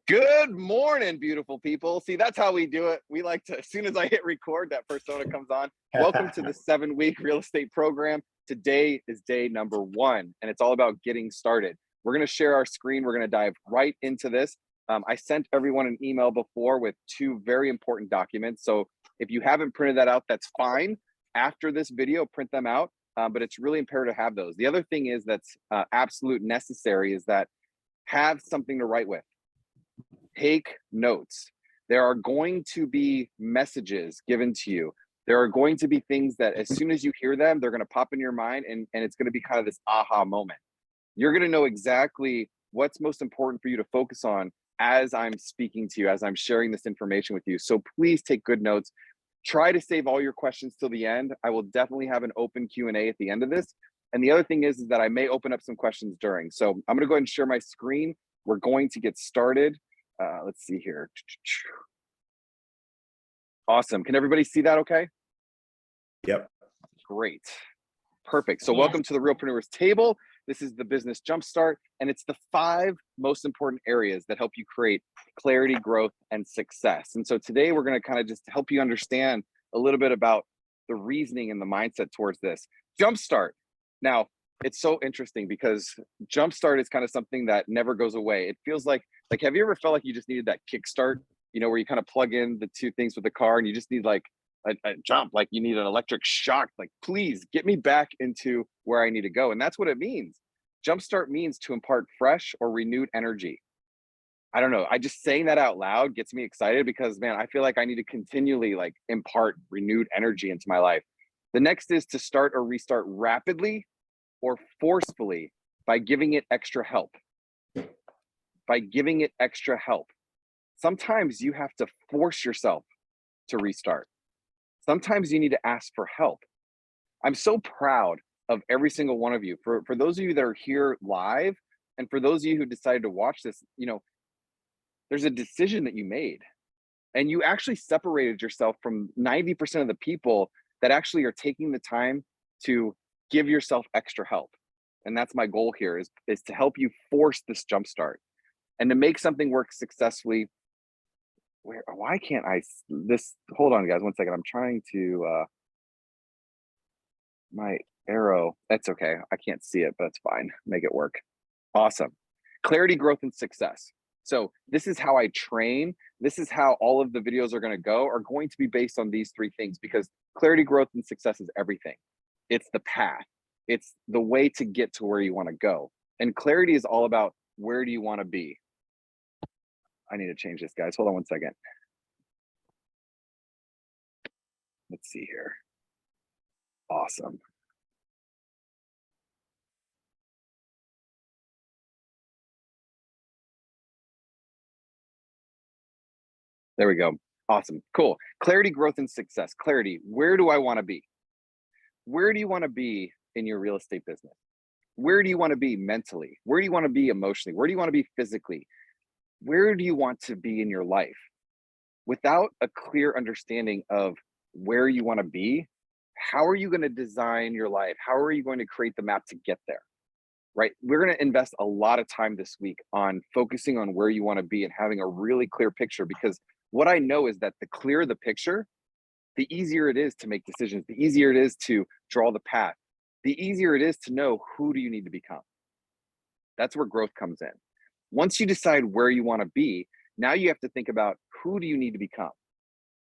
Good morning, beautiful people. See, that's how we do it. We like to, as soon as I hit record, that persona comes on. Welcome to the 7-week real estate program. Today is day number 1, and it's all about getting started. We're going to share our screen. We're going to dive right into this. I sent everyone an email before with 2 very important documents. So if you haven't printed that out, that's fine. After this video, print them out. But it's really imperative to have those. The other thing is that's absolute necessary is that have something to write with. Take notes. There are going to be messages given to you. There are going to be things that as soon as you hear them, they're going to pop in your mind, and it's going to be kind of this aha moment. You're going to know exactly what's most important for you to focus on as I'm speaking to you, as I'm sharing this information with you. So please take good notes. Try to save all your questions till the end. I will definitely have an open Q&A at the end of this. And the other thing is that I may open up some questions during. So I'm going to go ahead and share my screen. We're going to get started. Let's see here. Awesome. Can everybody see that okay? Yep. Great. Perfect. So welcome to the Realpreneurs Table. This is the Business Jumpstart, and it's the 5 most important areas that help you create clarity, growth, and success. And so today we're going to kind of just help you understand a little bit about the reasoning and the mindset towards this. Jumpstart. Now, it's so interesting because Jumpstart is kind of something that never goes away. It feels like have you ever felt like you just needed that kickstart, where you kind of plug in the 2 things with the car and you just need like a jump, like you need an electric shock, like please get me back into where I need to go. And that's what it means. Jumpstart means to impart fresh or renewed energy. I don't know. I just saying that out loud gets me excited because, man, I feel like I need to continually like impart renewed energy into my life. The next is to start or restart rapidly or forcefully by giving it extra help. By giving it extra help. Sometimes you have to force yourself to restart. Sometimes you need to ask for help. I'm so proud of every single one of you. For those of you that are here live, and for those of you who decided to watch this, there's a decision that you made. And you actually separated yourself from 90% of the people that actually are taking the time to give yourself extra help. And that's my goal here is to help you force this jumpstart and to make something work successfully. Why can't I hold on guys, one second. I'm trying to my arrow, that's okay. I can't see it, but that's fine. Make it work. Awesome. Clarity, growth, and success. So this is how I train. This is how all of the videos are going to be based on these 3 things, because clarity, growth, and success is everything. It's the path. It's the way to get to where you want to go. And clarity is all about where do you want to be? I need to change this, guys. Hold on one second. Let's see here. Awesome. There we go. Awesome. Cool. Clarity, growth, and success. Clarity. Where do I want to be? Where do you want to be in your real estate business? Where do you want to be mentally? Where do you want to be emotionally? Where do you want to be physically? Where do you want to be in your life? Without a clear understanding of where you want to be, how are you going to design your life? How are you going to create the map to get there? Right? We're going to invest a lot of time this week on focusing on where you want to be and having a really clear picture, because what I know is that the clearer the picture, the easier it is to make decisions, the easier it is to draw the path, the easier it is to know who do you need to become. That's where growth comes in. Once you decide where you want to be, now you have to think about who do you need to become.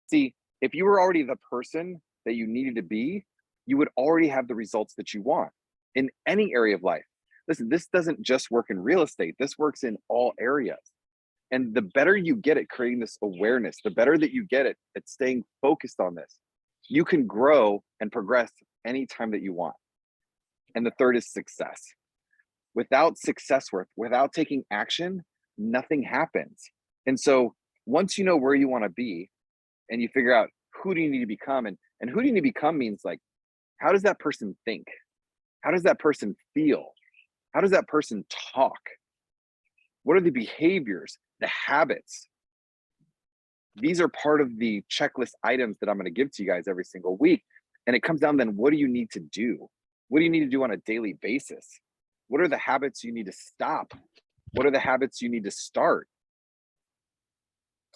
See, if you were already the person that you needed to be, you would already have the results that you want in any area of life. Listen, this doesn't just work in real estate. This works in all areas. And the better you get at creating this awareness, the better that you get at staying focused on this, you can grow and progress anytime that you want. And the third is success. Without success, without taking action, nothing happens. And so once you know where you want to be and you figure out who do you need to become, and who do you need to become means like, how does that person think? How does that person feel? How does that person talk? What are the behaviors, the habits? These are part of the checklist items that I'm going to give to you guys every single week. And it comes down then, what do you need to do? What do you need to do on a daily basis? What are the habits you need to stop? What are the habits you need to start?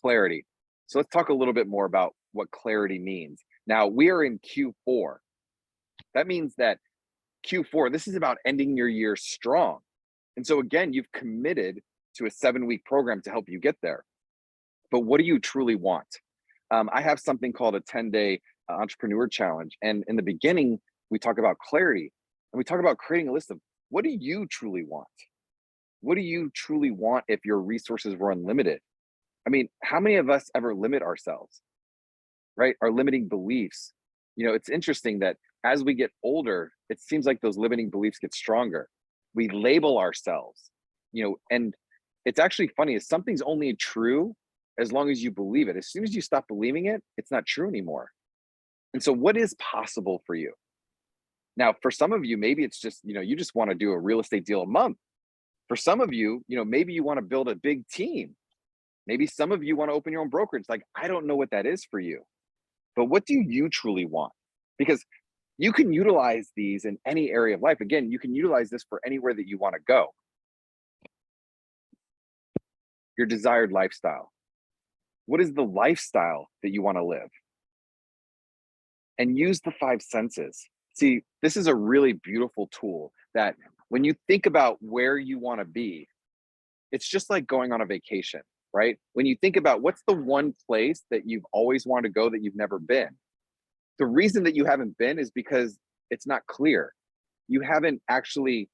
Clarity. So let's talk a little bit more about what clarity means. Now we are in Q4. That means that Q4, this is about ending your year strong. And so again, you've committed to a 7-week program to help you get there. But what do you truly want? I have something called a 10-day entrepreneur challenge. And in the beginning, we talk about clarity and we talk about creating a list of what do you truly want? What do you truly want if your resources were unlimited? I mean, how many of us ever limit ourselves, right? Our limiting beliefs. It's interesting that as we get older, it seems like those limiting beliefs get stronger. We label ourselves, and it's actually funny is something's only true as long as you believe it. As soon as you stop believing it, it's not true anymore. And so what is possible for you? Now, for some of you, maybe it's just, you just want to do a real estate deal a month. For some of you, maybe you want to build a big team. Maybe some of you want to open your own brokerage. Like, I don't know what that is for you, but what do you truly want? Because you can utilize these in any area of life. Again, you can utilize this for anywhere that you want to go. Your desired lifestyle. What is the lifestyle that you want to live? And use the 5 senses. See, this is a really beautiful tool that when you think about where you want to be, it's just like going on a vacation, right? When you think about what's the one place that you've always wanted to go that you've never been, the reason that you haven't been is because it's not clear. You haven't actually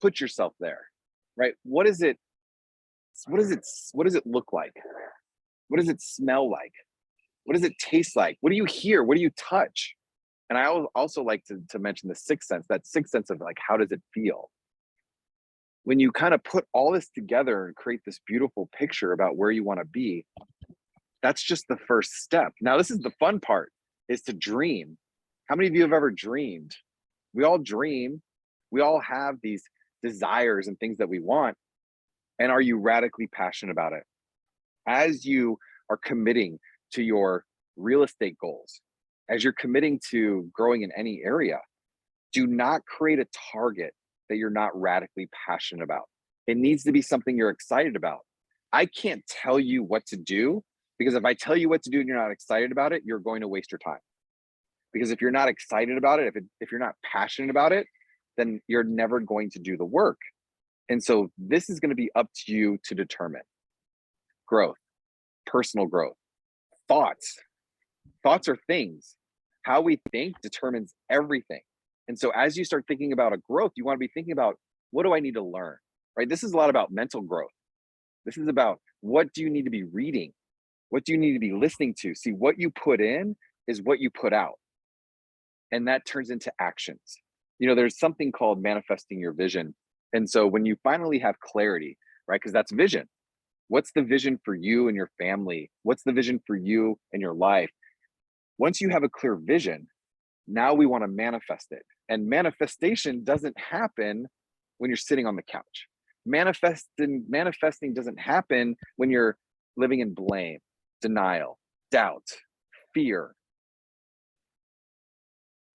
put yourself there, right? What does it look like? What does it smell like? What does it taste like? What do you hear? What do you touch? And I also like to mention the sixth sense, that sixth sense of like, how does it feel? When you kind of put all this together and create this beautiful picture about where you want to be, that's just the first step. Now, this is the fun part, is to dream. How many of you have ever dreamed? We all dream. We all have these desires and things that we want. And are you radically passionate about it? As you are committing to your real estate goals, as you're committing to growing in any area, do not create a target that you're not radically passionate about. It needs to be something you're excited about. I can't tell you what to do, because if I tell you what to do and you're not excited about it, you're going to waste your time. Because if you're not excited about it, if you're not passionate about it, then you're never going to do the work. And so this is going to be up to you to determine. Growth, personal growth, thoughts. Thoughts are things. How we think determines everything. And so as you start thinking about a growth, you want to be thinking about, what do I need to learn, right? This is a lot about mental growth. This is about, what do you need to be reading? What do you need to be listening to? See, what you put in is what you put out. And that turns into actions. There's something called manifesting your vision. And so when you finally have clarity, right? Because that's vision. What's the vision for you and your family? What's the vision for you and your life? Once you have a clear vision, now we want to manifest it. And manifestation doesn't happen when you're sitting on the couch. Manifesting doesn't happen when you're living in blame, denial, doubt, fear.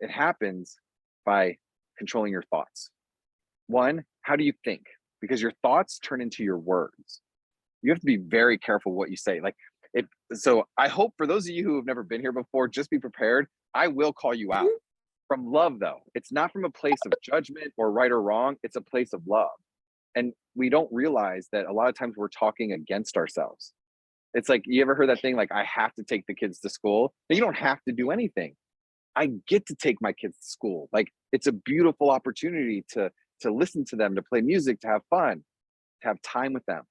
It happens by controlling your thoughts. One, how do you think? Because your thoughts turn into your words. You have to be very careful what you say. So I hope for those of you who have never been here before, just be prepared. I will call you out from love, though. It's not from a place of judgment or right or wrong. It's a place of love. And we don't realize that a lot of times we're talking against ourselves. It's like, you ever heard that thing, like, I have to take the kids to school? But you don't have to do anything. I get to take my kids to school. Like, it's a beautiful opportunity to listen to them, to play music, to have fun, to have time with them.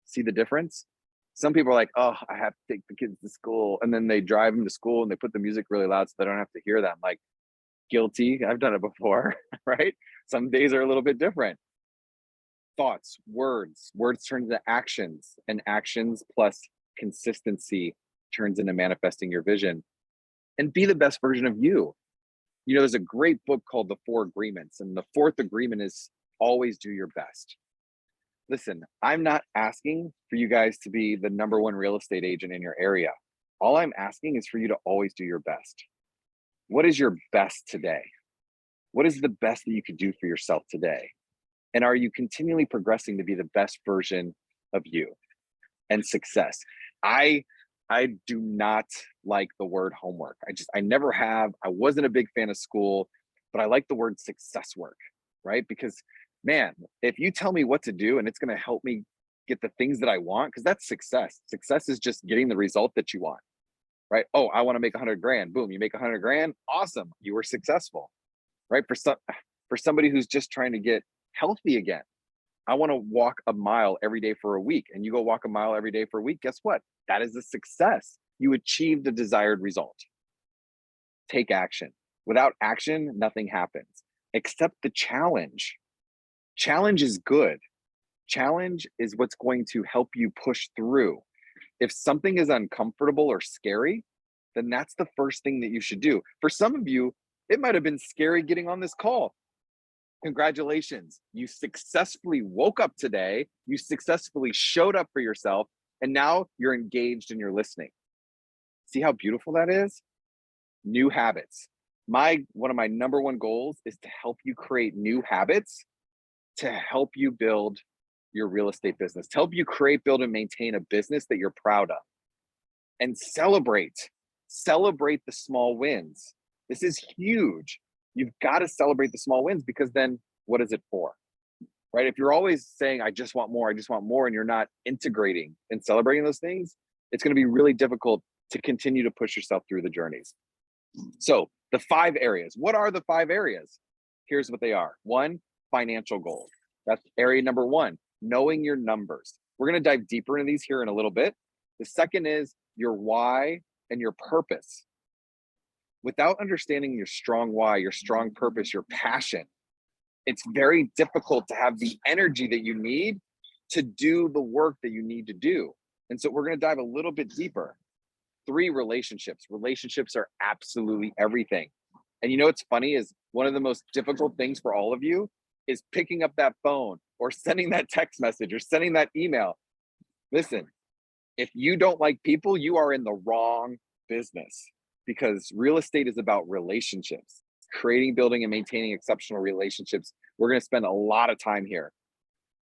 See the difference? Some people are like, oh, I have to take the kids to school. And then they drive them to school and they put the music really loud so they don't have to hear them. Like, guilty. I've done it before, right? Some days are a little bit different. Thoughts, words turn into actions, and actions plus consistency turns into manifesting your vision. And be the best version of you. There's a great book called The 4 Agreements, and the 4th agreement is always do your best. Listen, I'm not asking for you guys to be the #1 real estate agent in your area. All I'm asking is for you to always do your best. What is your best today? What is the best that you could do for yourself today? And are you continually progressing to be the best version of you? And success. I do not like the word homework. I never have. I wasn't a big fan of school, but I like the word success work, right? Because man, if you tell me what to do and it's going to help me get the things that I want, because that's success. Success is just getting the result that you want, right? Oh, I want to make 100 grand. Boom, you make 100 grand. Awesome. You were successful, right? For somebody who's just trying to get healthy again, I want to walk a mile every day for a week, and you go walk a mile every day for a week. Guess what? That is a success. You achieved the desired result. Take action. Without action, nothing happens. Accept the challenge. Challenge is good. Challenge is what's going to help you push through. If something is uncomfortable or scary, then that's the first thing that you should do. For some of you, it might have been scary getting on this call. Congratulations. You successfully woke up today. You successfully showed up for yourself, and now you're engaged and you're listening. See how beautiful that is? New habits. One of my number one goals is to help you create new habits to help you build your real estate business, to help you create, build, and maintain a business that you're proud of. And celebrate the small wins. This is huge. You've got to celebrate the small wins, because then what is it for? Right? If you're always saying, I just want more, and you're not integrating and celebrating those things, it's going to be really difficult to continue to push yourself through the journeys. So the 5 areas. What are the 5 areas? Here's what they are. 1, financial goals. That's area number 1, knowing your numbers. We're going to dive deeper into these here in a little bit. The second is your why and your purpose. Without understanding your strong why, your strong purpose, your passion, it's very difficult to have the energy that you need to do the work that you need to do. And so we're going to dive a little bit deeper. 3, relationships. Relationships are absolutely everything. And you know what's funny is one of the most difficult things for all of you is picking up that phone or sending that text message or sending that email. Listen, if you don't like people, you are in the wrong business, because real estate is about relationships, creating, building, and maintaining exceptional relationships. We're going to spend a lot of time here.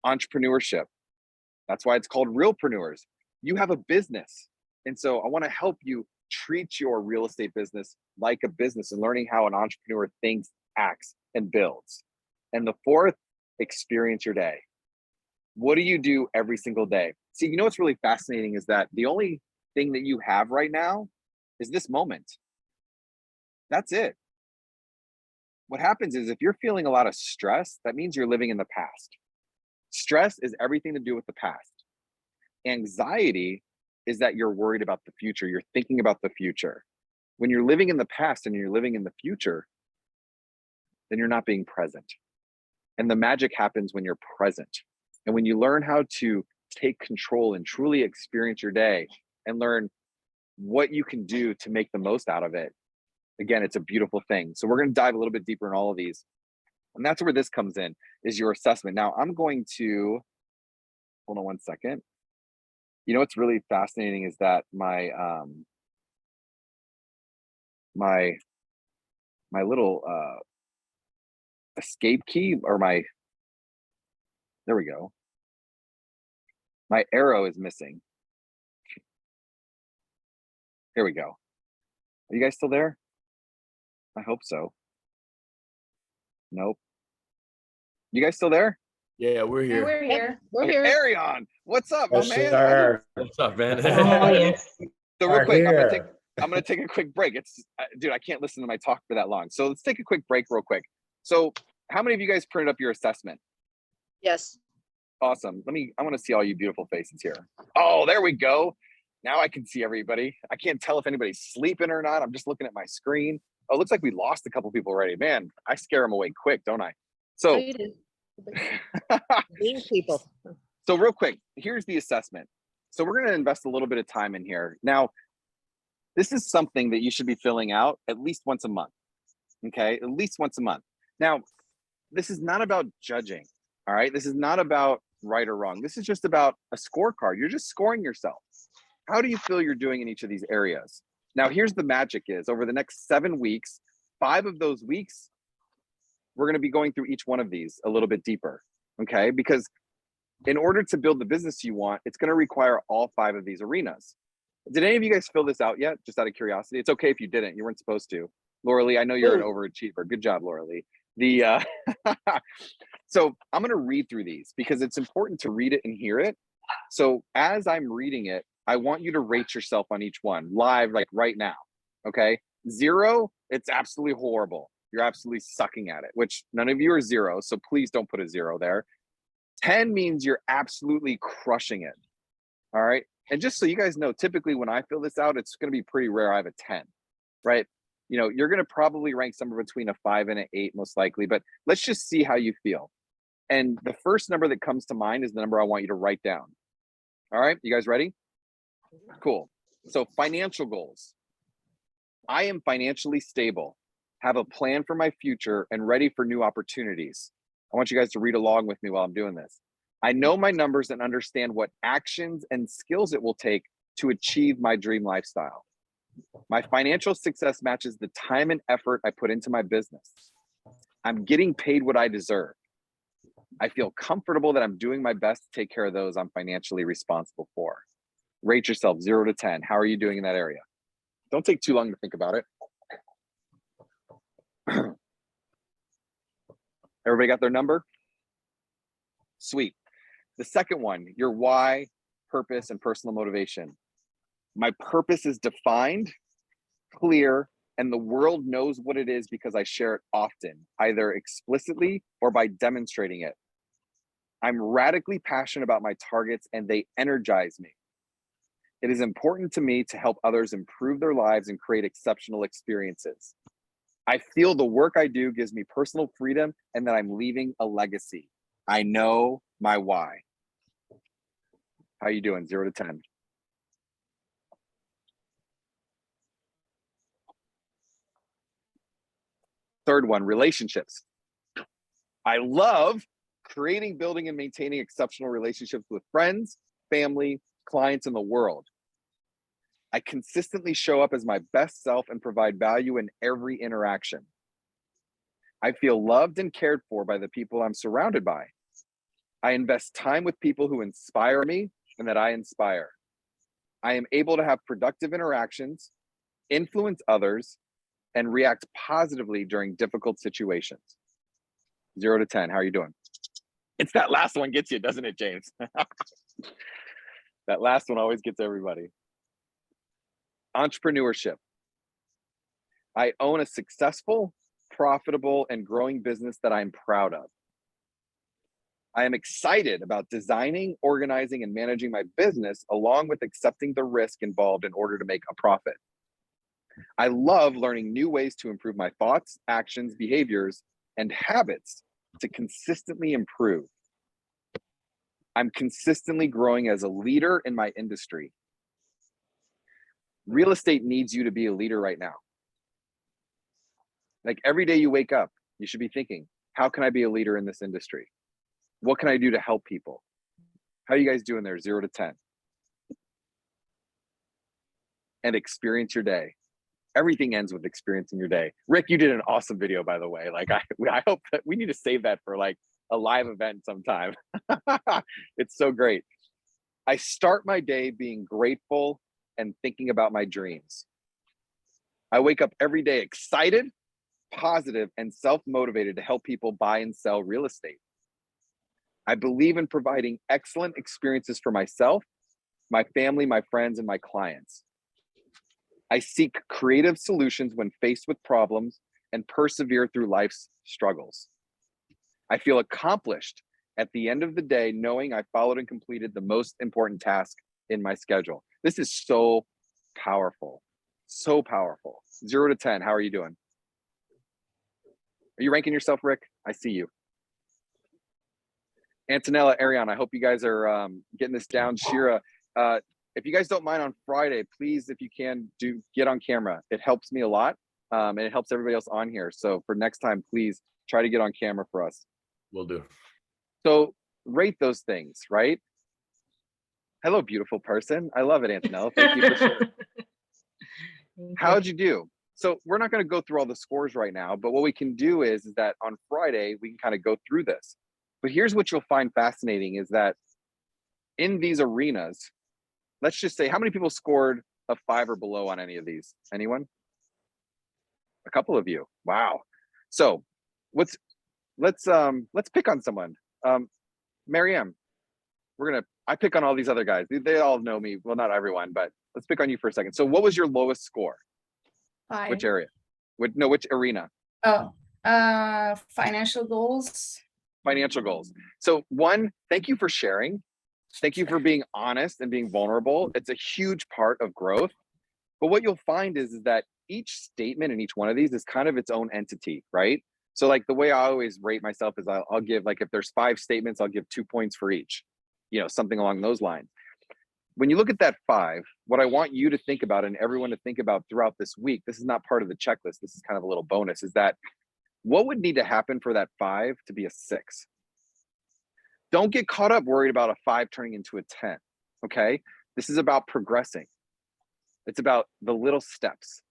Entrepreneurship. That's why it's called Realpreneurs. You have a business. And so I want to help you treat your real estate business like a business and learning how an entrepreneur thinks, acts, and builds. And the 4th, experience your day. What do you do every single day? See, you know what's really fascinating is that the only thing that you have right now is this moment. That's it. What happens is if you're feeling a lot of stress, that means you're living in the past. Stress is everything to do with the past. Anxiety is that you're worried about the future. You're thinking about the future. When you're living in the past and you're living in the future, then you're not being present. And the magic happens when you're present. And when you learn how to take control and truly experience your day and learn what you can do to make the most out of it, again, it's a beautiful thing. So we're going to dive a little bit deeper in all of these. And that's where this comes in, is your assessment. Now I'm going to, hold on one second. You know what's really fascinating is that my little escape key, or there we go. My arrow is missing. Here we go. Are you guys still there? I hope so. Nope. You guys still there? Yeah, we're Yeah, here. we're here. We're Okay, here. Arion, what's up, my Yes, man? sir. What's up, man? Oh, yes. So real Are quick, here. I'm gonna take a quick break. Dude, I can't listen to my talk for that long. So let's take a quick break real quick. So how many of you guys printed up your assessment? Yes. Awesome. I want to see all you beautiful faces here. Oh, there we go. Now I can see everybody. I can't tell if anybody's sleeping or not. I'm just looking at my screen. Oh, it looks like we lost a couple people already. Man, I scare them away quick, don't I? Oh, So, you did. Being people. so real quick, here's the assessment. So we're going to invest a little bit of time in here. Now, this is something that you should be filling out at least once a month. Okay, at least once a month. Now, this is not about judging. All right, this is not about right or wrong. This is just about a scorecard. You're just scoring yourself. How do you feel you're doing in each of these areas? Now, here's the magic is over the next 7 weeks, 5 of those weeks, we're going to be going through each one of these a little bit deeper. Okay, because in order to build the business you want, it's going to require all 5 of these arenas. Did any of you guys fill this out yet? Just out of curiosity. It's okay if you didn't. You weren't supposed to. Laura Lee, I know you're an overachiever. Good job, Laura Lee. So I'm going to read through these because it's important to read it and hear it. So as I'm reading it, I want you to rate yourself on each one live, like right now. Okay. 0, it's absolutely horrible. You're absolutely sucking at it, which none of you are 0. So please don't put a 0 there. 10 means you're absolutely crushing it. All right. And just so you guys know, typically when I fill this out, it's going to be pretty rare I have a 10, right? You know, you're going to probably rank somewhere between a 5 and an 8, most likely, but let's just see how you feel. And the first number that comes to mind is the number I want you to write down. All right. You guys ready? Cool. So financial goals. I am financially stable, have a plan for my future, and ready for new opportunities. I want you guys to read along with me while I'm doing this. I know my numbers and understand what actions and skills it will take to achieve my dream lifestyle. My financial success matches the time and effort I put into my business. I'm getting paid what I deserve. I feel comfortable that I'm doing my best to take care of those I'm financially responsible for. Rate yourself 0 to 10. How are you doing in that area? Don't take too long to think about it. Everybody got their number? Sweet. The second one, your why, purpose, and personal motivation. My purpose is defined, clear, and the world knows what it is because I share it often, either explicitly or by demonstrating it. I'm radically passionate about my targets and they energize me. It is important to me to help others improve their lives and create exceptional experiences. I feel the work I do gives me personal freedom and that I'm leaving a legacy. I know my why. How are you doing? 0 to 10. Third one, relationships. I love creating, building, and maintaining exceptional relationships with friends, family, clients, and the world. I consistently show up as my best self and provide value in every interaction. I feel loved and cared for by the people I'm surrounded by. I invest time with people who inspire me and that I inspire. I am able to have productive interactions, influence others, and react positively during difficult situations. 0 to 10, how are you doing? It's that last one gets you, doesn't it, James? That last one always gets everybody. Entrepreneurship. I own a successful, profitable, and growing business that I'm proud of. I am excited about designing, organizing, and managing my business along with accepting the risk involved in order to make a profit. I love learning new ways to improve my thoughts, actions, behaviors, and habits to consistently improve. I'm consistently growing as a leader in my industry. Real estate needs you to be a leader right now. Like every day you wake up, you should be thinking, how can I be a leader in this industry? What can I do to help people? How are you guys doing there? 0 to 10. And experience your day. Everything ends with experiencing your day. Rick, you did an awesome video, by the way. Like I hope that we need to save that for like a live event sometime. It's so great. I start my day being grateful and thinking about my dreams. I wake up every day excited, positive, and self-motivated to help people buy and sell real estate. I believe in providing excellent experiences for myself, my family, my friends, and my clients. I seek creative solutions when faced with problems and persevere through life's struggles. I feel accomplished at the end of the day, knowing I followed and completed the most important task in my schedule. This is so powerful, so powerful. 0 to 10, how are you doing? Are you ranking yourself, Rick? I see you. Antonella, Ariane, I hope you guys are getting this down. Shira, if you guys don't mind on Friday, please, if you can, do get on camera. It helps me a lot, and it helps everybody else on here. So for next time, please try to get on camera for us. Will do. So rate those things, right? Hello, beautiful person. I love it, Antonella. Thank you for sharing. How'd you do? So we're not going to go through all the scores right now, but what we can do is that on Friday, we can kind of go through this. But here's what you'll find fascinating is that in these arenas, let's just say, how many people scored a 5 or below on any of these? Anyone? A couple of you. Wow. So let's pick on someone. Marianne, I pick on all these other guys. They all know me. Well, not everyone, but let's pick on you for a second. So what was your lowest score? 5. Which area? Which arena? Oh, financial goals. Financial goals. So one, thank you for sharing. Thank you for being honest and being vulnerable. It's a huge part of growth. But what you'll find is that each statement in each one of these is kind of its own entity, right? So like the way I always rate myself is I'll give, like, if there's 5 statements, I'll give 2 points for each, something along those lines. When you look at that 5, what I want you to think about and everyone to think about throughout this week, this is not part of the checklist, this is kind of a little bonus, is that what would need to happen for that 5 to be a 6? Don't get caught up worried about a 5 turning into a 10, okay? This is about progressing. It's about the little steps.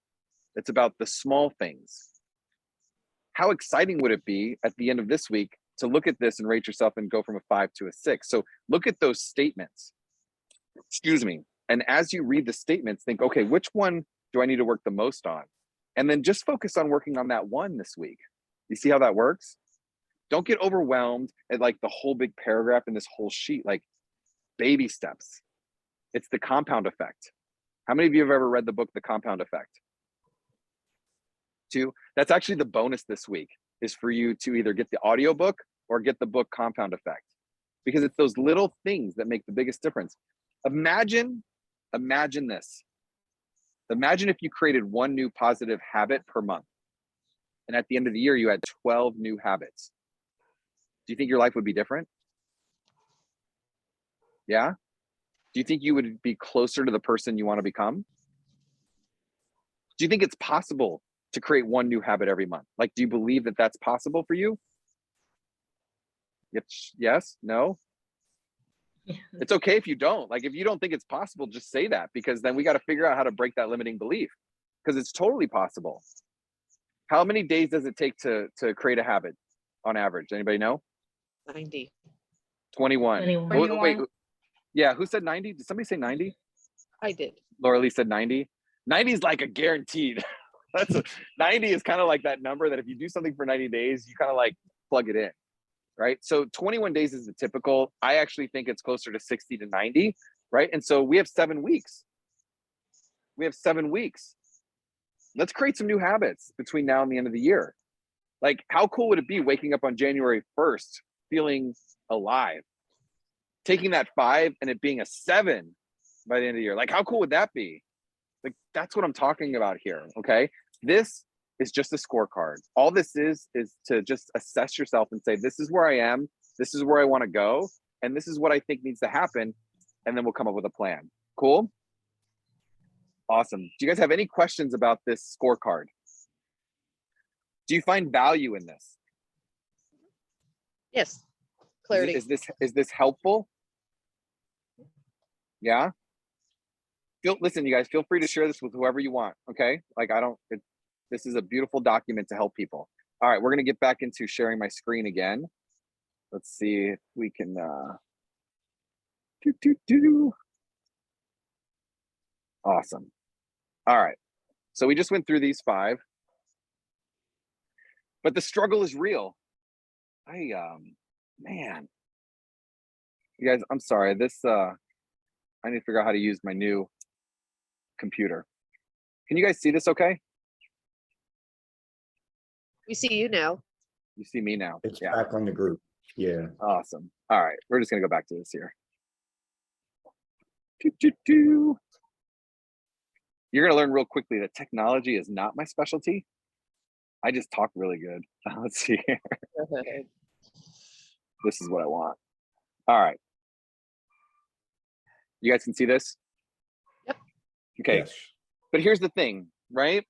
It's about the small things. How exciting would it be at the end of this week to look at this and rate yourself and go from a 5 to a 6? So look at those statements, and as you read the statements, think, okay, which one do I need to work the most on? And then just focus on working on that one this week. You see how that works? Don't get overwhelmed at like the whole big paragraph in this whole sheet, like baby steps. It's the compound effect. How many of you have ever read the book, The Compound Effect? 2. That's actually the bonus this week, is for you to either get the audiobook or get the book Compound Effect, because it's those little things that make the biggest difference. Imagine this. Imagine if you created one new positive habit per month, and at the end of the year, you had 12 new habits. Do you think your life would be different? Yeah? Do you think you would be closer to the person you want to become? Do you think it's possible to create one new habit every month? Like, do you believe that that's possible for you? Yes? No? Yeah. It's okay if you don't. Like, if you don't think it's possible, just say that, because then we got to figure out how to break that limiting belief, because it's totally possible. How many days does it take to create a habit on average? Anybody know? 90. 21. 21. Oh, wait. Yeah, who said 90? Did somebody say 90? I did. Laura Lee said 90. 90 is like a guaranteed. 90 is kind of like that number that if you do something for 90 days, you kind of like plug it in, right? So 21 days is the typical. I actually think it's closer to 60 to 90, right? And so we have 7 weeks. Let's create some new habits between now and the end of the year. Like, how cool would it be waking up on January 1st feeling alive? Taking that 5 and it being a 7 by the end of the year. Like, how cool would that be? Like, that's what I'm talking about here, okay? This is just a scorecard. All this is to just assess yourself and say, this is where I am, this is where I want to go, and this is what I think needs to happen, and then we'll come up with a plan. Cool? Awesome. Do you guys have any questions about this scorecard? Do you find value in this? Yes. Clarity. Is this helpful? Yeah? Listen, you guys, feel free to share this with whoever you want, okay? Like, this is a beautiful document to help people. All right, we're gonna get back into sharing my screen again. Let's see if we can, Awesome. All right, so we just went through these 5, but the struggle is real. Man, you guys, I'm sorry, I need to figure out how to use my new computer. Can you guys see this okay? We see you now. You see me now? It's Yeah, back on the group. Yeah. awesome. All right, we're just gonna go back to this here. You're gonna learn real quickly that technology is not my specialty. I just talk really good. Let's see here. This is what I want. All right. You guys can see this? Yep. Okay, Yes. but here's the thing, right?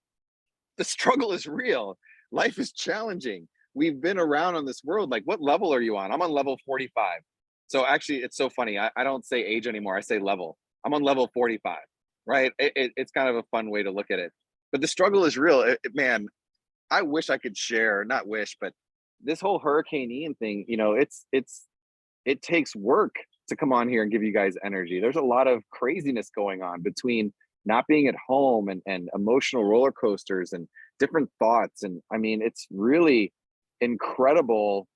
The struggle is real. Life is challenging. We've been around on this world. Like, what level are you on? I'm on level 45. So actually, it's so funny. I don't say age anymore. I say level. I'm on level 45, right? It's kind of a fun way to look at it. But the struggle is real. Man, I wish I could share, not wish, but this whole Hurricane Ian thing, you know, it takes work to come on here and give you guys energy. There's a lot of craziness going on between not being at home and emotional roller coasters and different thoughts. And I mean, it's really incredible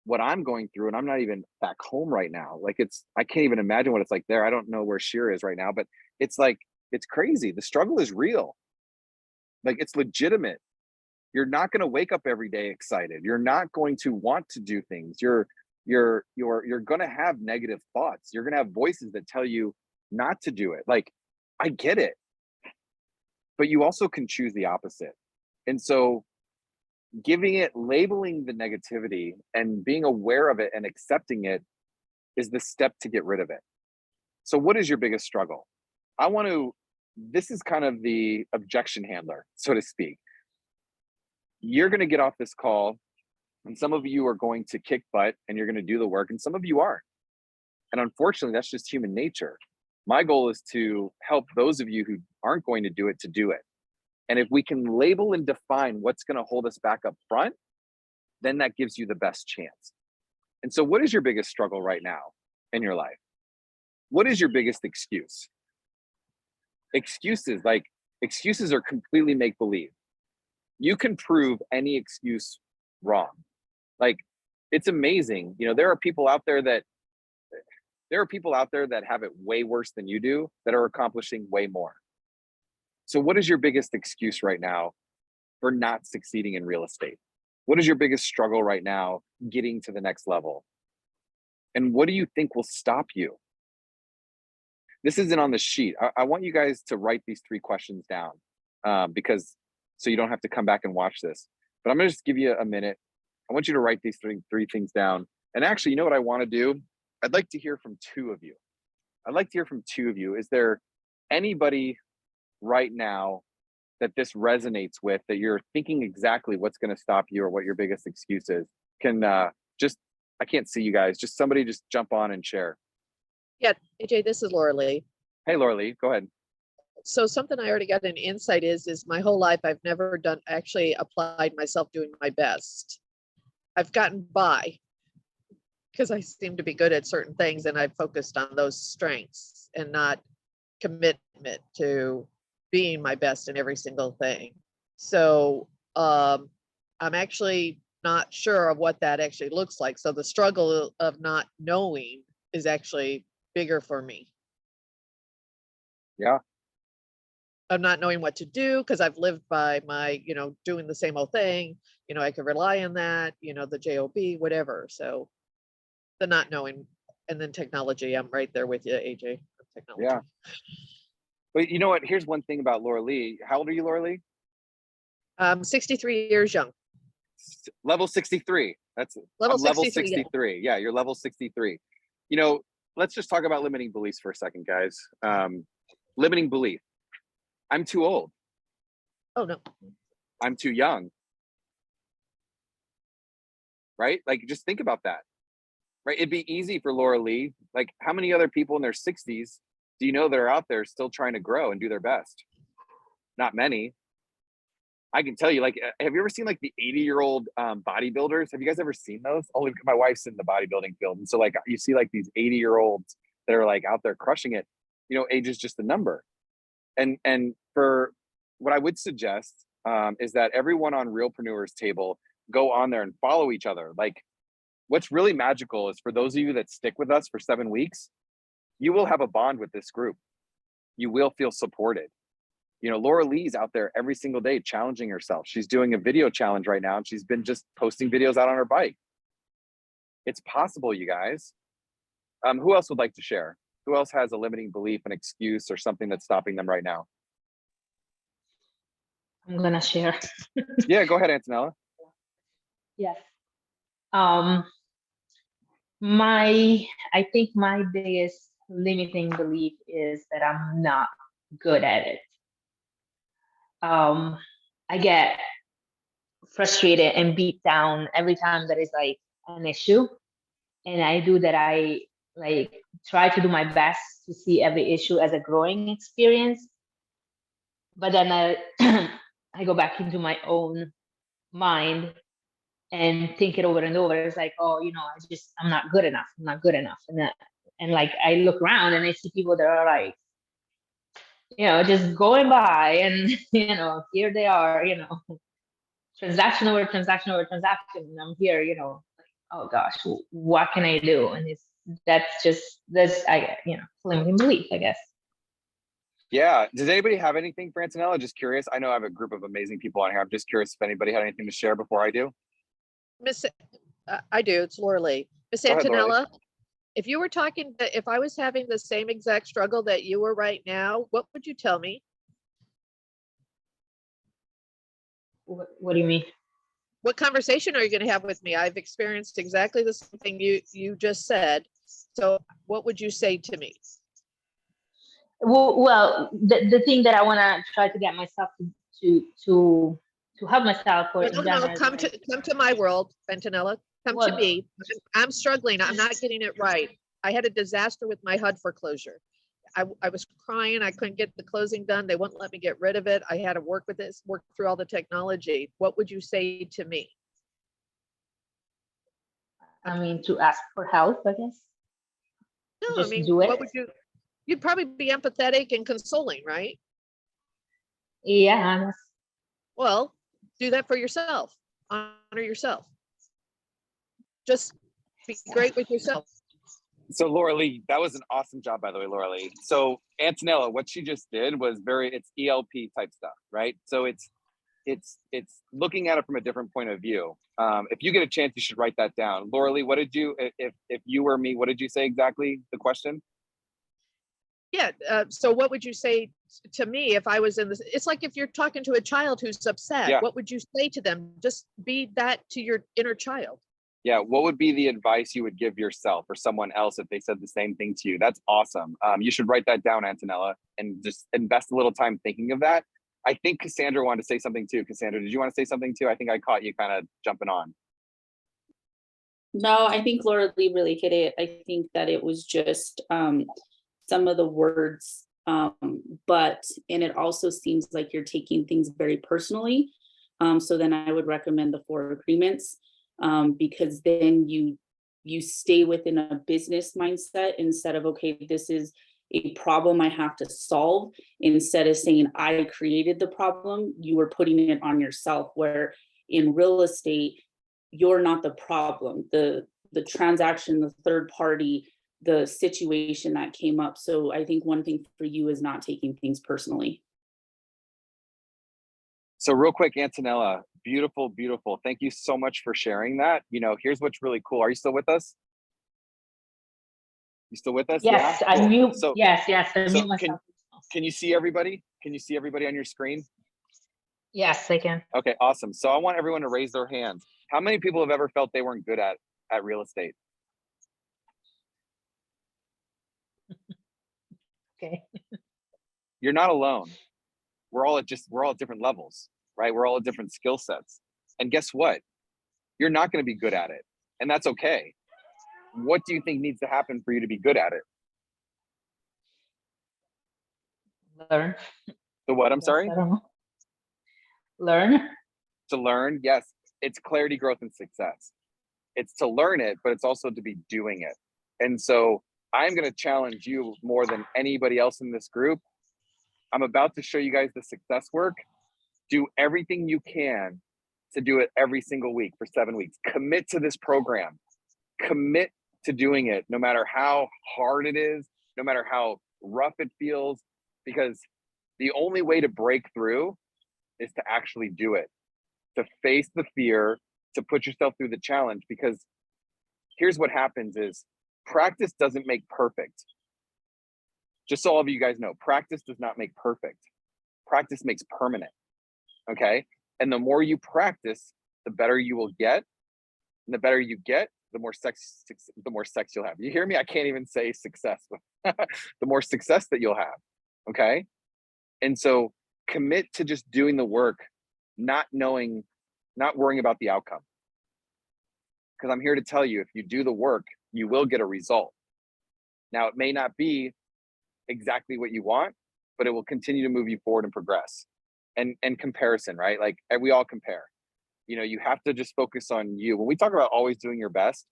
what I'm going through. And I'm not even back home right now. Like I can't even imagine what it's like there. I don't know where Shira is right now, but it's like, it's crazy. The struggle is real. Like it's legitimate. You're not going to wake up every day excited. You're not going to want to do things. You're going to have negative thoughts. You're going to have voices that tell you not to do it. Like, I get it, but you also can choose the opposite. And so labeling the negativity and being aware of it and accepting it is the step to get rid of it. So what is your biggest struggle? This is kind of the objection handler, so to speak. You're going to get off this call, and some of you are going to kick butt and you're going to do the work, and some of you aren't. And unfortunately, that's just human nature. My goal is to help those of you who aren't going to do it to do it. And if we can label and define what's going to hold us back up front, then that gives you the best chance. And so what is your biggest struggle right now in your life? What is your biggest excuse? Excuses are completely make-believe. You can prove any excuse wrong. Like, it's amazing. You know, there are people out there that have it way worse than you do, that are accomplishing way more. So what is your biggest excuse right now for not succeeding in real estate? What is your biggest struggle right now getting to the next level? And what do you think will stop you? This isn't on the sheet. I want you guys to write these 3 questions down, because so you don't have to come back and watch this. But I'm gonna just give you a minute. I want you to write these three things down. And actually, you know what I want to do? I'd like to hear from 2 of you. Is there anybody right now that this resonates with, that you're thinking exactly what's going to stop you or what your biggest excuse is? I can't see you guys. Just somebody just jump on and share. Yeah, AJ, this is Laura Lee. Hey, Laura Lee, go ahead. So something I already got an insight is my whole life I've never actually applied myself doing my best. I've gotten by because I seem to be good at certain things, and I've focused on those strengths and not commitment to being my best in every single thing. So I'm actually not sure of what that actually looks like. So the struggle of not knowing is actually bigger for me. Yeah. Of not knowing what to do, because I've lived by my, doing the same old thing. I could rely on that, the job, whatever. So the not knowing, and then technology. I'm right there with you, AJ. Technology. Yeah. But you know what? Here's one thing about Laura Lee. How old are you, Laura Lee? 63 years young. Level 63. That's level 63. Yeah, you're level 63. Let's just talk about limiting beliefs for a second, guys. Limiting belief. I'm too old. Oh, no. I'm too young. Right? Like, just think about that. Right? It'd be easy for Laura Lee. Like, how many other people in their 60s do you know that are out there still trying to grow and do their best? Not many. I can tell you, like, have you ever seen like the 80-year-old bodybuilders? Have you guys ever seen those? Only my wife's in the bodybuilding field. And so like you see like these 80-year-olds that are like out there crushing it. Age is just a number. And for what I would suggest is that everyone on Realpreneurs Table go on there and follow each other. Like, what's really magical is for those of you that stick with us for 7 weeks, you will have a bond with this group. You will feel supported. Laura Lee's out there every single day challenging herself. She's doing a video challenge right now, and she's been just posting videos out on her bike. It's possible, you guys. Who else would like to share? Who else has a limiting belief, an excuse, or something that's stopping them right now? I'm gonna share. Yeah, go ahead, Antonella. Yes. I think my biggest limiting belief is that I'm not good at it. I get frustrated and beat down every time there is like an issue, and I do that. I like try to do my best to see every issue as a growing experience, but then I I go back into my own mind and think it over and over. It's like, oh, I'm not good enough. I'm not good enough. And like, I look around and I see people that are like, just going by, and, here they are, transaction over transaction over transaction. And I'm here, oh gosh, what can I do? And limiting belief, I guess. Yeah. Does anybody have anything for Antonella? Just curious. I know I have a group of amazing people on here. I'm just curious if anybody had anything to share before I do. Miss, I do, it's Laura Lee. Miss Go ahead, Laura Lee. Antonella, if you were talking, if I was having the same exact struggle that you were right now, what would you tell me? What do you mean? What conversation are you going to have with me? I've experienced exactly the same thing you just said. So what would you say to me? Well, the thing that I want to try to get myself to help myself, or in No, general, come to my world, Antonella. Come to Well- me. I'm struggling. I'm not getting it right. I had a disaster with my HUD foreclosure. I was crying. I couldn't get the closing done. They wouldn't let me get rid of it. I had to work with this, work through all the technology. What would you say to me? I mean, to ask for help, I guess. No, Just I mean, do what it. would you'd probably be empathetic and consoling, right? Yeah, Well, do that for yourself. Honor yourself. Just be great with yourself. So Laura Lee, that was an awesome job, by the way, Laura Lee. So Antonella, what she just did was it's ELP type stuff, right? So it's looking at it from a different point of view. If you get a chance, you should write that down. Laura Lee, what did you, if you were me, what did you say exactly? The question? Yeah. So what would you say to me if I was in this? It's like if you're talking to a child who's upset, Yeah. what would you say to them? Just be that to your inner child. Yeah, what would be the advice you would give yourself or someone else if they said the same thing to you? That's awesome. You should write that down, Antonella, and just invest a little time thinking of that. I think Cassandra wanted to say something too. Cassandra, did you want to say something too? I think I caught you kind of jumping on. No, I think Laura Lee really hit it. I think that it was just some of the words, and it also seems like you're taking things very personally. So then I would recommend the 4 agreements, because then you stay within a business mindset instead of, okay, this is a problem I have to solve. Instead of saying I created the problem, you were putting it on yourself, where in real estate, you're not the problem, the transaction, the third party, the situation that came up. So I think one thing for you is not taking things personally. So real quick, Antonella, beautiful, beautiful. Thank you so much for sharing that. Here's what's really cool. Are you still with us? You still with us? yes, Yeah? I Cool. mute. So, Yes, I so mute myself. can you see everybody? Can you see everybody on your screen? Yes, I can. Okay, awesome. So I want everyone to raise their hands. How many people have ever felt they weren't good at real estate? Okay. You're not alone. We're all at different levels, right? We're all at different skill sets. And guess what? You're not going to be good at it. And that's okay. What do you think needs to happen for you to be good at it? Learn. The what? I'm Yes, sorry? I don't know. Learn. To learn, yes. It's clarity, growth, and success. It's to learn it, but it's also to be doing it. And so I'm going to challenge you more than anybody else in this group. I'm about to show you guys the success work. Do everything you can to do it every single week for 7 weeks. Commit to this program. Commit to doing it, no matter how hard it is, no matter how rough it feels, because the only way to break through is to actually do it, to face the fear, to put yourself through the challenge. Because here's what happens is practice doesn't make perfect. Just so all of you guys know, practice does not make perfect. Practice makes permanent, okay? And the more you practice, the better you will get. And the better you get, the more sex you'll have. You hear me? I can't even say success. The more success that you'll have, okay? And so commit to just doing the work, not worrying about the outcome. Because I'm here to tell you, if you do the work, you will get a result. Now, it may not be exactly what you want, but it will continue to move you forward and progress. And comparison, right? Like we all compare. You know, you have to just focus on you. When we talk about always doing your best,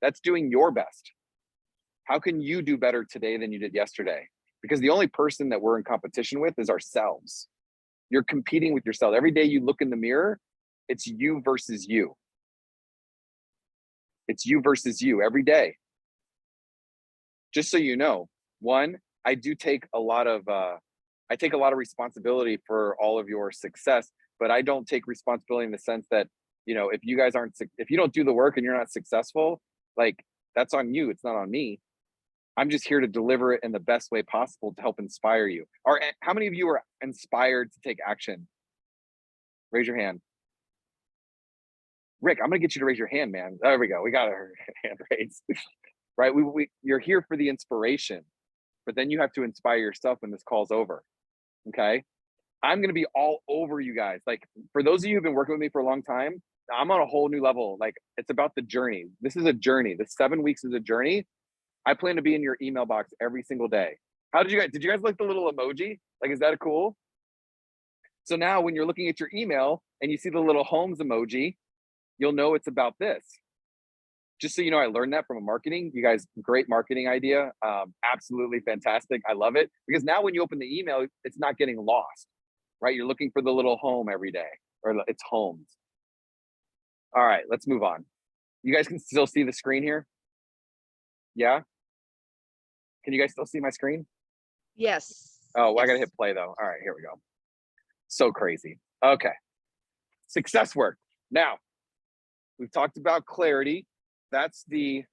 that's doing your best. How can you do better today than you did yesterday? Because the only person that we're in competition with is ourselves. You're competing with yourself. Every day you look in the mirror, it's you versus you. It's you versus you every day. Just so you know, one, I take a lot of responsibility for all of your success, but I don't take responsibility in the sense that, you know, if you don't do the work and you're not successful, like that's on you. It's not on me. I'm just here to deliver it in the best way possible to help inspire you. Or how many of you are inspired to take action? Raise your hand. Rick, I'm gonna get you to raise your hand, man. There we go. We got our hand raised. Right? You're here for the inspiration, but then you have to inspire yourself when this call's over. Okay? I'm gonna be all over you guys. Like, for those of you who've been working with me for a long time, I'm on a whole new level. Like, it's about the journey. This is a journey. The 7 weeks is a journey. I plan to be in your email box every single day. Did you guys like the little emoji? Like, is that cool? So now when you're looking at your email and you see the little homes emoji, you'll know it's about this. Just so you know, I learned that from a marketing. You guys, great marketing idea. Absolutely fantastic. I love it. Because now when you open the email, it's not getting lost, right? You're looking for the little home every day, or it's homes. All right, let's move on. You guys can still see the screen here? Yeah? Can you guys still see my screen? Yes. Oh, I gotta yes. hit play though. All right, here we go. So crazy. Okay. Success work. Now, we've talked about clarity. That's the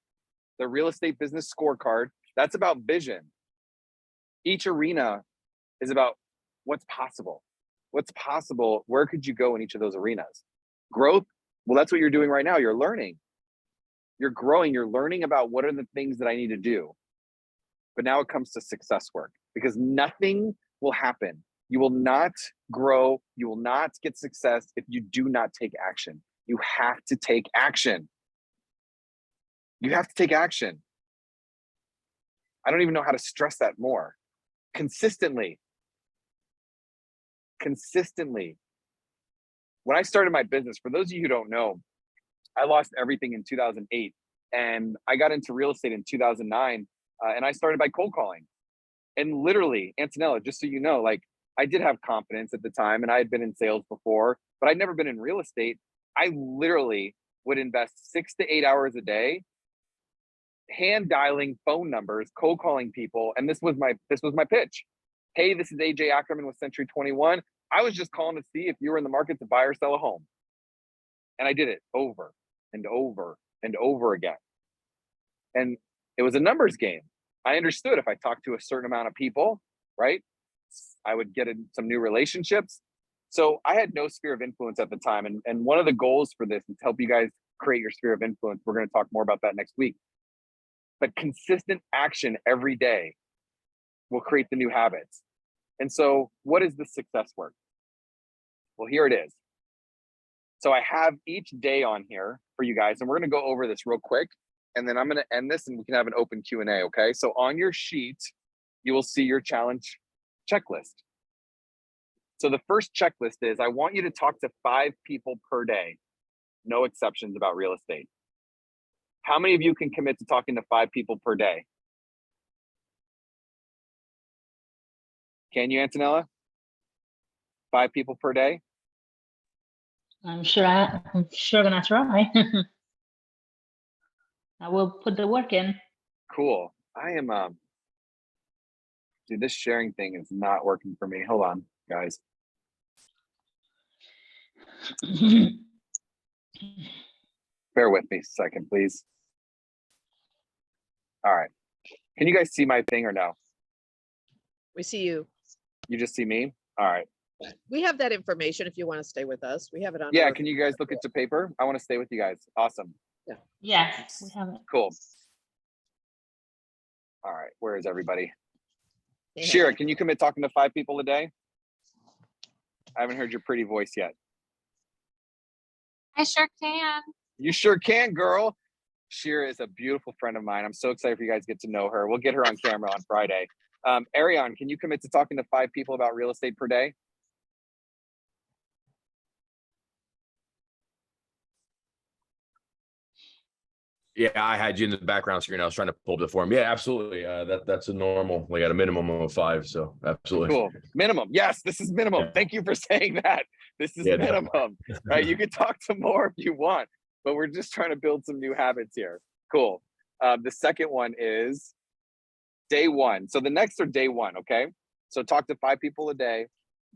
real estate business scorecard. That's about vision. Each arena is about what's possible. What's possible? Where could you go in each of those arenas? Growth. Well, that's what you're doing right now. You're learning. You're growing. You're learning about what are the things that I need to do. But now it comes to success work, because nothing will happen. You will not grow. You will not get success if you do not take action. You have to take action. You have to take action. I don't even know how to stress that more. Consistently. Consistently. When I started my business, for those of you who don't know, I lost everything in 2008, and I got into real estate in 2009, and I started by cold calling. And literally, Antonella, just so you know, like, I did have confidence at the time, and I had been in sales before, but I'd never been in real estate. I literally would invest 6 to 8 hours a day hand dialing phone numbers, cold calling people, and this was my pitch. Hey, this is AJ Ackerman with Century 21. I was just calling to see if you were in the market to buy or sell a home. And I did it over and over and over again. And it was a numbers game. I understood if I talked to a certain amount of people, right, I would get in some new relationships. So I had no sphere of influence at the time. And one of the goals for this is to help you guys create your sphere of influence. We're going to talk more about that next week. But consistent action every day will create the new habits. And so what is the success work? Well, here it is. So I have each day on here for you guys, and we're going to go over this real quick, and then I'm going to end this and we can have an open Q&A, okay? So on your sheet, you will see your challenge checklist. So the first checklist is, I want you to talk to 5 people per day, no exceptions about real estate. How many of you can commit to talking to 5 people per day? Can you, Antonella? 5 people per day? I'm sure gonna try. I will put the work in. Cool. I am, dude, this sharing thing is not working for me. Hold on, guys. Bear with me a second, please. All right. Can you guys see my thing or no? We see you. You just see me? All right. We have that information if you want to stay with us. We have it on. Yeah, our- can you guys look at the paper? I want to stay with you guys. Awesome. Yes, we have it. Cool. All right. Where is everybody? Yeah. Shira, can you commit talking to 5 people a day? I haven't heard your pretty voice yet. I sure can. You sure can, girl. Shira is a beautiful friend of mine. I'm so excited for you guys to get to know her. We'll get her on camera on Friday. Ariane, can you commit to talking to 5 people about real estate per day? Yeah, I had you in the background screen. I was trying to pull up the form. Yeah, absolutely. That's a normal, like at a minimum of 5. So absolutely. Cool. Minimum. Yes, this is minimum. Yeah. Thank you for saying that. This is Yeah, minimum, right? You can talk to more if you want, but we're just trying to build some new habits here. Cool. The second one is day 1. So the next are day 1, okay? So talk to 5 people a day.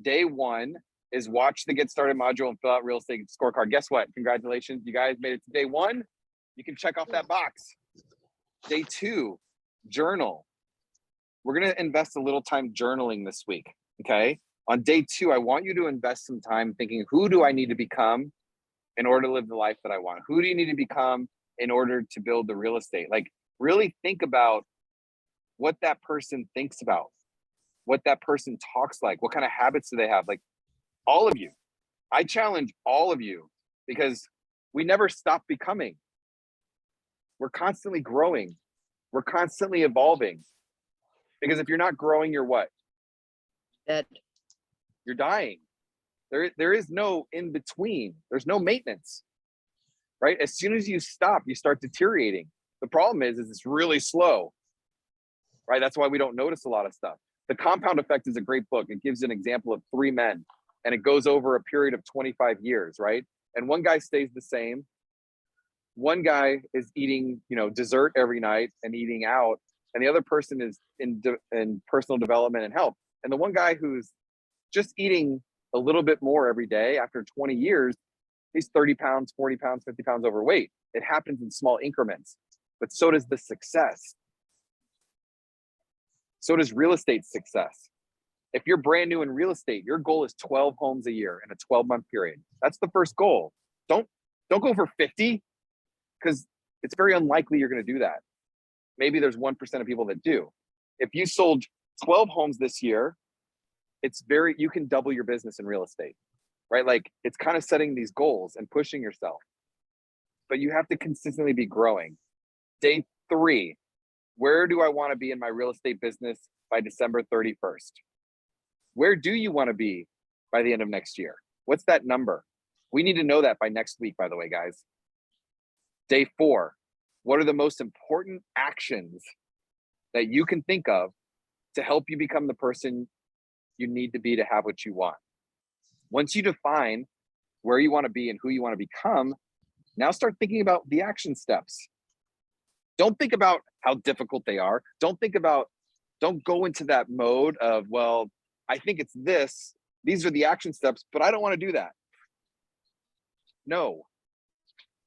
Day 1 is watch the Get Started module and fill out real estate scorecard. Guess what? Congratulations, you guys made it to day 1. You can check off that box. Day 2, journal. We're going to invest a little time journaling this week, okay? On day 2, I want you to invest some time thinking, who do I need to become in order to live the life that I want? Who do you need to become in order to build the real estate? Like, really think about what that person thinks about, what that person talks like, what kind of habits do they have? Like, all of you. I challenge all of you because we never stop becoming. We're constantly growing. We're constantly evolving. Because if you're not growing, you're what? Dead. You're dying. There is no in between. There's no maintenance, right? As soon as you stop, you start deteriorating. The problem is it's really slow, right? That's why we don't notice a lot of stuff. The Compound Effect is a great book. It gives an example of 3 men, and it goes over a period of 25 years, right? And one guy stays the same. One guy is eating, dessert every night and eating out, and the other person is in personal development and health. And the one guy who's just eating a little bit more every day, after 20 years, he's 30 pounds, 40 pounds, 50 pounds overweight. It happens in small increments, but so does the success. So does real estate success. If you're brand new in real estate, your goal is 12 homes a year in a 12-month period. That's the first goal. Don't go for 50, because it's very unlikely you're going to do that. Maybe there's 1% of people that do. If you sold 12 homes this year, you can double your business in real estate, right? Like, it's kind of setting these goals and pushing yourself, but you have to consistently be growing. Day 3, where do I want to be in my real estate business by December 31st? Where do you want to be by the end of next year? What's that number? We need to know that by next week, by the way, guys. Day 4, what are the most important actions that you can think of to help you become the person you need to be to have what you want? Once you define where you want to be and who you want to become, now start thinking about the action steps. Don't think about how difficult they are. Don't go into that mode of, well, I think it's this. These are the action steps, but I don't want to do that. No.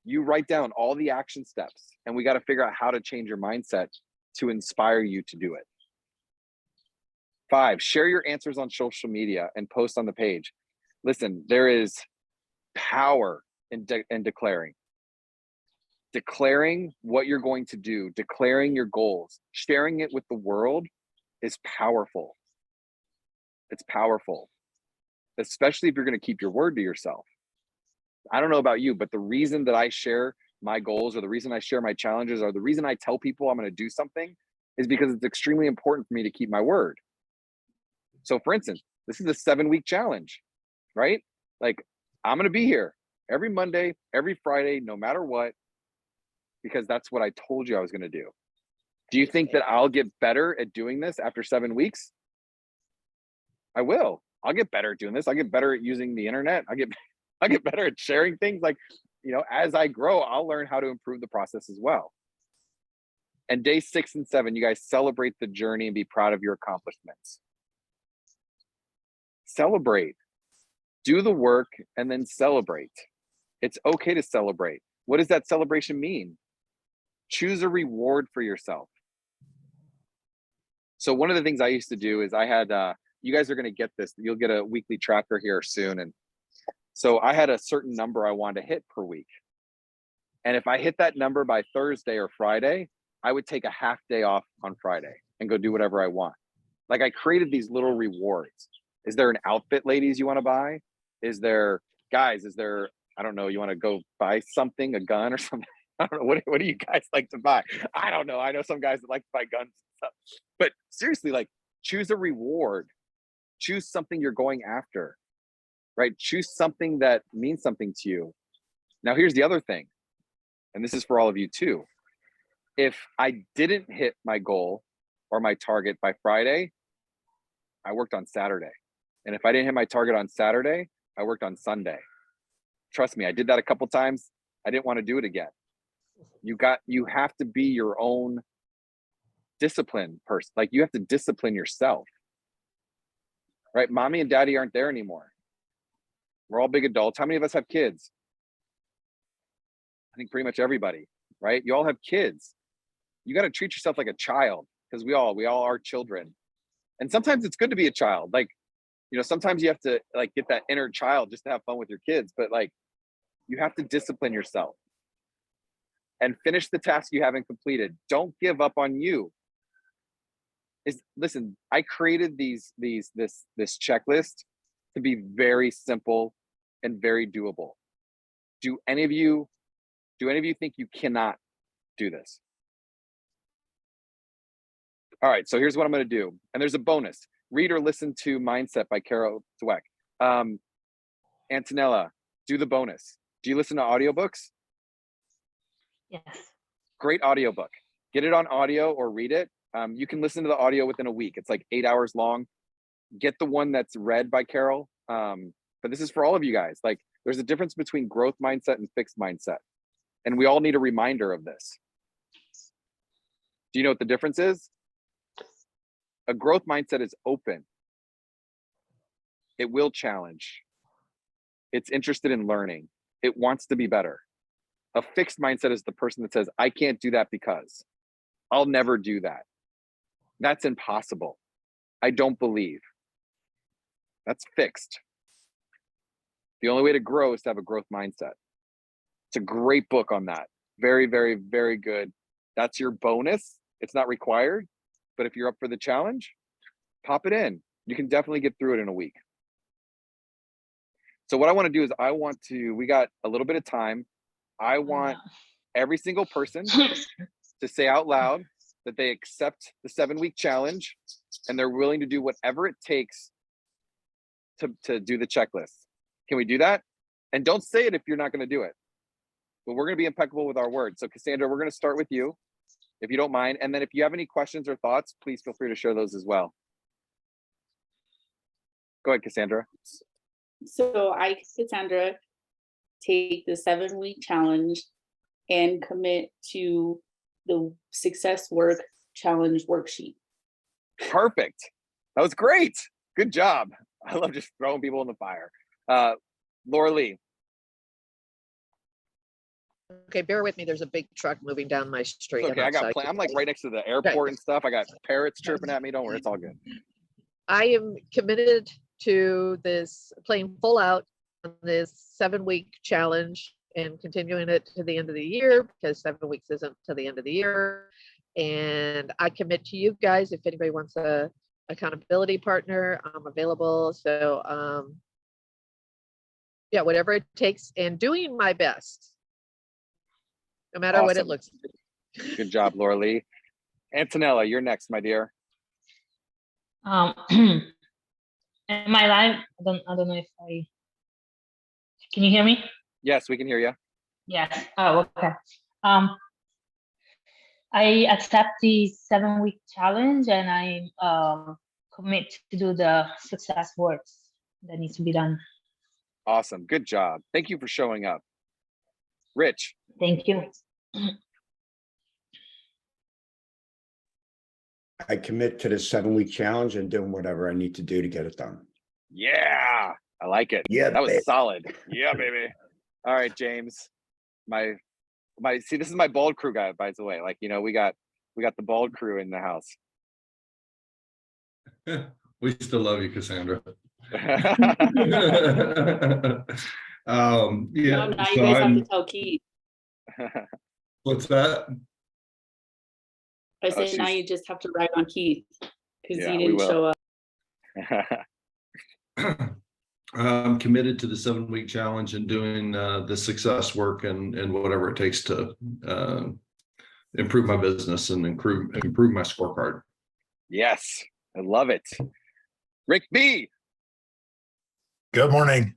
You write down all the action steps, and we got to figure out how to change your mindset to inspire you to do it. 5, share your answers on social media and post on the page. Listen, there is power in declaring. Declaring what you're going to do, declaring your goals, sharing it with the world is powerful. It's powerful, especially if you're going to keep your word to yourself. I don't know about you, but the reason that I share my goals, or the reason I share my challenges, or the reason I tell people I'm going to do something, is because it's extremely important for me to keep my word. So for instance, this is a 7-week challenge, right? Like, I'm going to be here every Monday, every Friday, no matter what, because that's what I told you I was going to do. Do you think that I'll get better at doing this after 7 weeks? I will. I'll get better at doing this. I'll get better at using the internet. I'll get better at sharing things. Like, as I grow, I'll learn how to improve the process as well. And day 6 and 7, you guys celebrate the journey and be proud of your accomplishments. Celebrate. Do the work and then celebrate. It's okay to celebrate. What does that celebration mean? Choose a reward for yourself. So one of the things I used to do is I had, you guys are going to get this. You'll get a weekly tracker here soon. And so I had a certain number I wanted to hit per week. And if I hit that number by Thursday or Friday, I would take a half day off on Friday and go do whatever I want. Like, I created these little rewards. Is there an outfit, ladies, you want to buy? Is there, guys, I don't know, you want to go buy something, a gun or something? I don't know. What do you guys like to buy? I don't know. I know some guys that like to buy guns and stuff. But seriously, like, choose a reward. Choose something you're going after, right? Choose something that means something to you. Now, here's the other thing, and this is for all of you too. If I didn't hit my goal or my target by Friday, I worked on Saturday. And if I didn't hit my target on Saturday, I worked on Sunday. Trust me, I did that a couple times. I didn't want to do it again. You have to be your own disciplined person. Like, you have to discipline yourself. Right? Mommy and daddy aren't there anymore. We're all big adults. How many of us have kids? I think pretty much everybody, right? You all have kids. You got to treat yourself like a child, because we all are children. And sometimes it's good to be a child. Like, you know, sometimes you have to like get that inner child just to have fun with your kids, but like, you have to discipline yourself and finish the task you haven't completed. Don't give up on you. Listen, I created this checklist to be very simple and very doable. Do any of you think you cannot do this? All right, so here's what I'm going to do. And there's a bonus. Read or listen to Mindset by Carol Dweck. Antonella, do the bonus. Do you listen to audiobooks? Yes. Great audiobook. Get it on audio or read it. You can listen to the audio within a week. It's like 8 hours long. Get the one that's read by Carol. But this is for all of you guys. Like, there's a difference between growth mindset and fixed mindset. And we all need a reminder of this. Do you know what the difference is? A growth mindset is open. It will challenge. It's interested in learning. It wants to be better. A fixed mindset is the person that says, I can't do that because I'll never do that. That's impossible. I don't believe. That's fixed. The only way to grow is to have a growth mindset. It's a great book on that. Very, very, very good. That's your bonus. It's not required, but if you're up for the challenge, pop it in. You can definitely get through it in a week. So what I want to do is we got a little bit of time. I want every single person to say out loud that they accept the 7-week challenge and they're willing to do whatever it takes to do the checklist. Can we do that? And don't say it if you're not going to do it. But we're going to be impeccable with our words. So Cassandra, we're going to start with you, if you don't mind. And then if you have any questions or thoughts, please feel free to share those as well. Go ahead, Cassandra. So I, Cassandra, take the 7-week challenge and commit to the Success Work Challenge worksheet. Perfect. That was great. Good job. I love just throwing people in the fire. Laura Lee. Okay, bear with me. There's a big truck moving down my street. Okay, I'm like right next to the airport and stuff. I got parrots chirping at me. Don't worry, it's all good. I am committed to this, playing full out on this 7-week challenge and continuing it to the end of the year, because 7 weeks isn't to the end of the year. And I commit to you guys, if anybody wants a accountability partner, I'm available. So yeah, whatever it takes, and doing my best, no matter what it Awesome. looks like. Good job, Laura Lee. Antonella, you're next, my dear. Am I live? I don't know if can you hear me? Yes, we can hear you. Yes. Oh, okay. I accept the 7-week challenge and I commit to do the success works that needs to be done. Awesome. Good job. Thank you for showing up. Rich. Thank you. I commit to the 7-week challenge and doing whatever I need to do to get it done. Yeah, I like it. Yeah, that was babe. solid. Yeah, baby. All right, James. My see, this is my bald crew guy, by the way. Like, you know, we got the bald crew in the house. We still love you, Cassandra. Yeah, Yeah. now you so guys have I'm- to tell Keith. What's that? I said now she's- you just have to ride on Keith because Yeah, he we didn't will. show up. I'm committed to the 7-week challenge and doing the success work and whatever it takes to improve my business and improve my scorecard. Yes, I love it. Rick B. Good morning.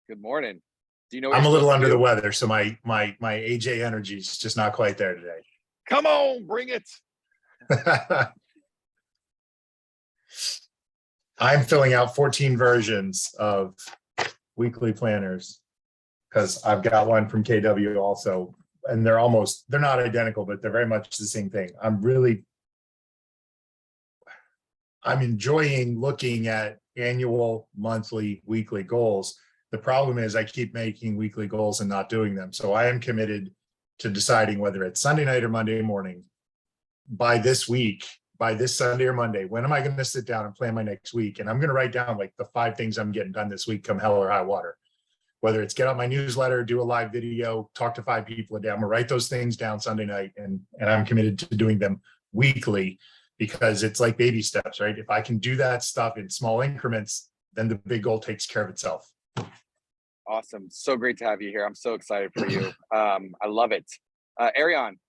Good morning. Do you know what I'm a you're little supposed to under the do? weather, so my AJ energy is just not quite there today. Come on, bring it. I'm filling out 14 versions of weekly planners because I've got one from KW also, and they're not identical, but they're very much the same thing. I'm enjoying looking at annual, monthly, weekly goals. The problem is I keep making weekly goals and not doing them. So I am committed to deciding whether it's Sunday night or Monday morning by this week, by this Sunday or Monday, when am I going to sit down and plan my next week? And I'm going to write down like the 5 things I'm getting done this week, come hell or high water. Whether it's get on my newsletter, do a live video, talk to 5 people a day, I'm gonna write those things down Sunday night, and I'm committed to doing them weekly because it's like baby steps, right? If I can do that stuff in small increments, then the big goal takes care of itself. Awesome. So great to have you here. I'm so excited for you. I love it. Arion.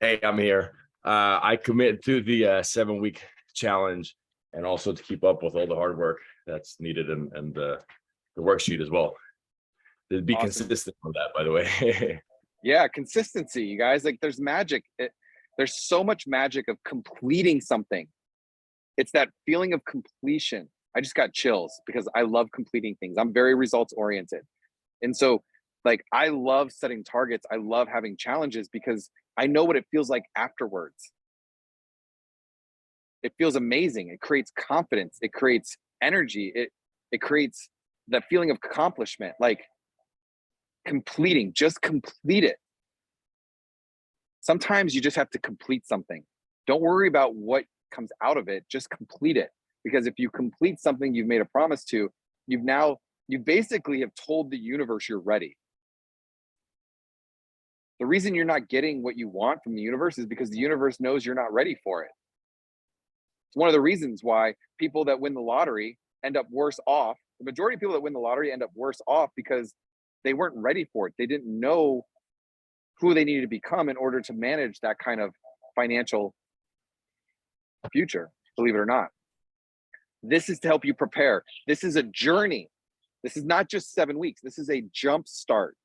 Hey, I'm here. I commit to the 7-week challenge and also to keep up with all the hard work that's needed and the worksheet as well. To be Awesome. consistent on that, by the way. Yeah, consistency, you guys. Like there's magic. There's so much magic of completing something. It's that feeling of completion. I just got chills because I love completing things. I'm very results oriented. And so like I love setting targets. I love having challenges because I know what it feels like afterwards. It feels amazing. It creates confidence. It creates energy. It creates that feeling of accomplishment. Like completing, just complete it. Sometimes you just have to complete something. Don't worry about what comes out of it, just complete it. Because if you complete something you've made a promise to, you basically have told the universe you're ready. The reason you're not getting what you want from the universe is because the universe knows you're not ready for it. It's one of the reasons why people that win the lottery end up worse off. The majority of people that win the lottery end up worse off because they weren't ready for it. They didn't know who they needed to become in order to manage that kind of financial future, believe it or not. This is to help you prepare. This is a journey. This is not just 7 weeks. This is a jump start.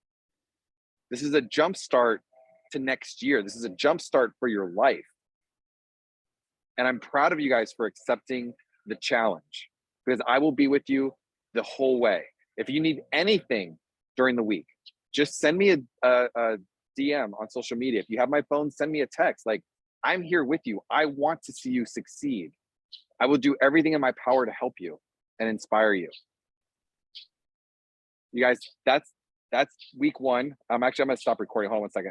This is a jump start to next year. This is a jump start for your life. And I'm proud of you guys for accepting the challenge because I will be with you the whole way. If you need anything during the week, just send me a DM on social media. If you have my phone, send me a text. Like, I'm here with you. I want to see you succeed. I will do everything in my power to help you and inspire you. You guys, that's week 1. I'm gonna stop recording. Hold on 1 second.